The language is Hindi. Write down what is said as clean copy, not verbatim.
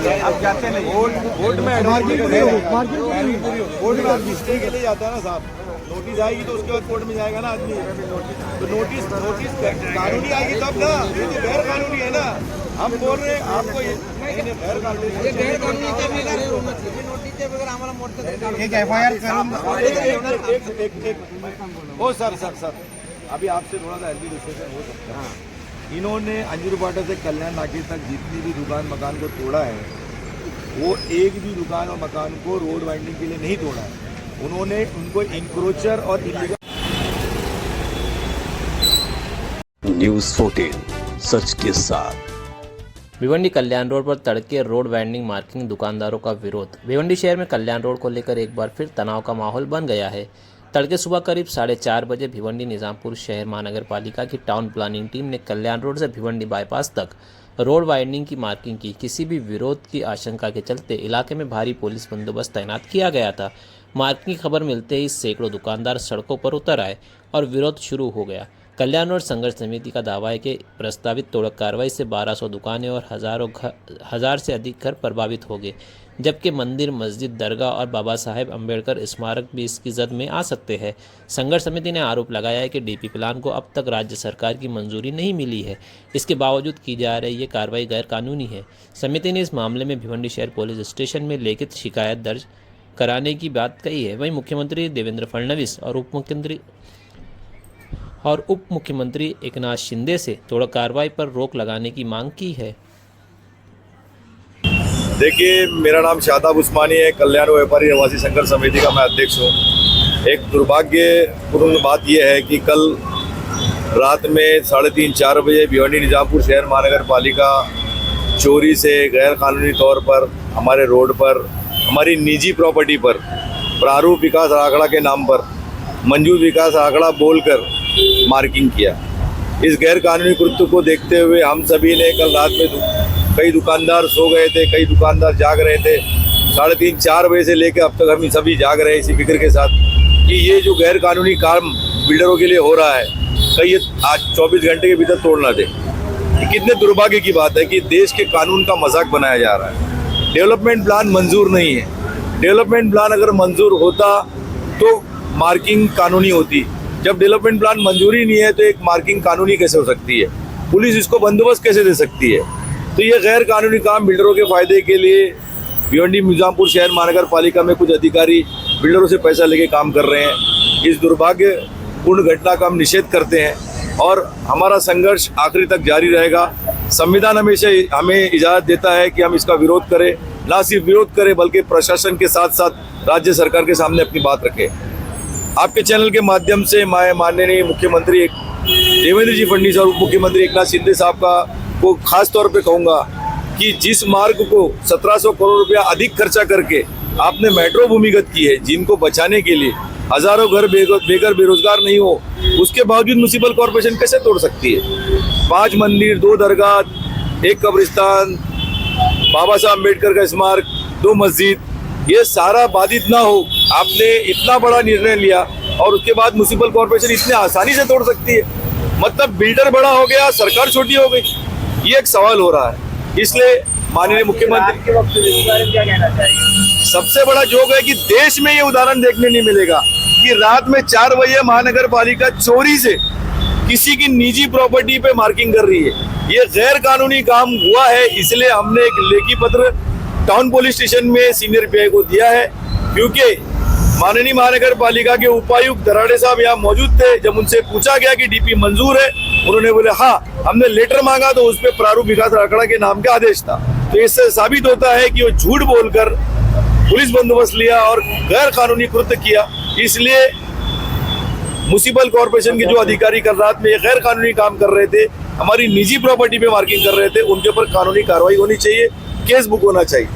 आप जाते नहीं बोर्ड में मार्केट में स्टे के लिए जाता है ना साहब। नोटिस आएगी तो उसके बाद कोर्ट में जाएगा ना आदमी। तो नोटिस कानूनी आएगी तब ना, ये तो गैर कानूनी है ना। हम बोल रहे हैं आपको गैर कानूनी एक FIR ओ सर अभी आपसे थोड़ा सा हेल्दी डिस्कशन हो सकता है। इन्होंने अंजुरपाटा से कल्याण नाके तक जितनी भी दुकान मकान को तोड़ा है, वो एक भी दुकान और मकान को रोड वाइंडिंग के लिए नहीं तोड़ा है। उन्होंने उनको इंक्रोचर और इलीगल। न्यूज़ 14 सच के साथ। भिवंडी कल्याण रोड पर तड़के रोड वाइंडिंग मार्किंग दुकानदारों का विरोध। भिवंडी शहर में कल्याण रोड को लेकर एक बार फिर तनाव का माहौल बन गया है। तड़के सुबह करीब 4:30 बजे भिवंडी निजामपुर शहर महानगर पालिका की टाउन प्लानिंग टीम ने कल्याण रोड से भिवंडी बाईपास तक रोड वाइंडिंग की मार्किंग की। किसी भी विरोध की आशंका के चलते इलाके में भारी पुलिस बंदोबस्त तैनात किया गया था। मार्किंग की खबर मिलते ही सैकड़ों दुकानदार सड़कों पर उतर आए और विरोध शुरू हो गया। कल्याण रोड संघर्ष समिति का दावा है कि प्रस्तावित तोड़ कार्रवाई से 1200 दुकानें और हजार से अधिक घर प्रभावित हो गए, जबकि मंदिर, मस्जिद, दरगाह और बाबा साहेब अम्बेडकर स्मारक भी इसकी जद में आ सकते हैं। संघर्ष समिति ने आरोप लगाया है कि डीपी प्लान को अब तक राज्य सरकार की मंजूरी नहीं मिली है। इसके बावजूद की जा रही ये कार्रवाई गैर कानूनी है। समिति ने इस मामले में भिवंडी शहर पुलिस स्टेशन में लिखित शिकायत दर्ज कराने की बात कही है। वहीं मुख्यमंत्री देवेंद्र फडणवीस और उप मुख्यमंत्री एकनाथ शिंदे से तोड़ कार्रवाई पर रोक लगाने की मांग की है। देखिए, मेरा नाम शादाब उस्मानी है। कल्याण व्यापारी निवासी संघर्ष समिति का मैं अध्यक्ष हूँ। एक दुर्भाग्यपूर्ण बात यह है कि कल रात में 3:30-4 बजे भिवंडी निजामपुर शहर महानगर पालिका चोरी से गैर कानूनी तौर पर हमारे रोड पर, हमारी निजी प्रॉपर्टी पर प्रारूप विकास आंकड़ा के नाम पर मंजूर विकास आंकड़ा बोलकर मार्किंग किया। इस गैर कानूनी कृत्य को देखते हुए हम सभी ने कल रात में कई दुकानदार सो गए थे, कई दुकानदार जाग रहे थे। 3:30-4 बजे से लेकर अब तक हम सभी जाग रहे हैं इसी फिक्र के साथ कि ये जो गैर कानूनी काम बिल्डरों के लिए हो रहा है, कहीं ये आज 24 घंटे के भीतर तोड़ ना दे। कितने दुर्भाग्य की बात है कि देश के कानून का मजाक बनाया जा रहा है। डेवलपमेंट प्लान मंजूर नहीं है। डेवलपमेंट प्लान अगर मंजूर होता तो मार्किंग कानूनी होती। जब डेवलपमेंट प्लान मंजूरी नहीं है तो एक मार्किंग कानूनी कैसे हो सकती है? पुलिस इसको बंदोबस्त कैसे दे सकती है? तो ये गैर कानूनी काम बिल्डरों के फायदे के लिए भिवंडी निजामपुर शहर महानगर पालिका में कुछ अधिकारी बिल्डरों से पैसा लेके काम कर रहे हैं। इस दुर्भाग्यपूर्ण घटना का हम निषेध करते हैं और हमारा संघर्ष आखिरी तक जारी रहेगा। संविधान हमेशा हमें इजाज़त देता है कि हम इसका विरोध करें, ना सिर्फ विरोध करें बल्कि प्रशासन के साथ साथ राज्य सरकार के सामने अपनी बात रखें। आपके चैनल के माध्यम से मैं माननीय मुख्यमंत्री देवेंद्र जी फडणवीस और उप मुख्यमंत्री एकनाथ शिंदे साहब को खास तौर पे कहूँगा कि जिस मार्ग को 1700 करोड़ रुपया अधिक खर्चा करके आपने मेट्रो भूमिगत की है, जिनको बचाने के लिए हजारों घर बेघर बेरोजगार नहीं हो, उसके बावजूद म्युनिसिपल कॉर्पोरेशन कैसे तोड़ सकती है? 5 मंदिर, 2 दरगाह, 1 कब्रिस्तान, बाबा साहब अम्बेडकर का स्मारक, 2 मस्जिद, ये सारा बाधित ना हो। आपने इतना बड़ा निर्णय लिया और उसके बाद म्युनिसिपल कॉर्पोरेशन इतने आसानी से तोड़ सकती है? मतलब बिल्डर बड़ा हो गया, सरकार छोटी हो गई, ये एक सवाल हो रहा है। इसलिए माननीय मुख्यमंत्री के वक्त क्या कहना चाहिए? सबसे बड़ा जोक है कि देश में ये उदाहरण देखने नहीं मिलेगा कि रात में 4 बजे महानगर पालिका चोरी से किसी की निजी प्रॉपर्टी पे मार्किंग कर रही है। ये गैर कानूनी काम हुआ है, इसलिए हमने एक लेखी पत्र टाउन पुलिस स्टेशन में सीनियर पीआई को दिया है। क्योंकि माननीय महानगर पालिका के उपायुक्त दराड़े साहब यहाँ मौजूद थे। जब उनसे पूछा गया कि डीपी मंजूर है, उन्होंने बोले हाँ, हमने लेटर मांगा तो उस पर प्रारूप विकास आंकड़ा के नाम का आदेश था। तो इससे साबित होता है कि वो झूठ बोलकर पुलिस बंदोबस्त लिया और गैर कानूनी कृत्य किया। इसलिए म्युनिसिपल कॉर्पोरेशन के जो अधिकारी कल रात में ये गैर कानूनी काम कर रहे थे, हमारी निजी प्रॉपर्टी पे मार्किंग कर रहे थे, उनके ऊपर कानूनी कार्रवाई होनी चाहिए, केस बुक होना चाहिए।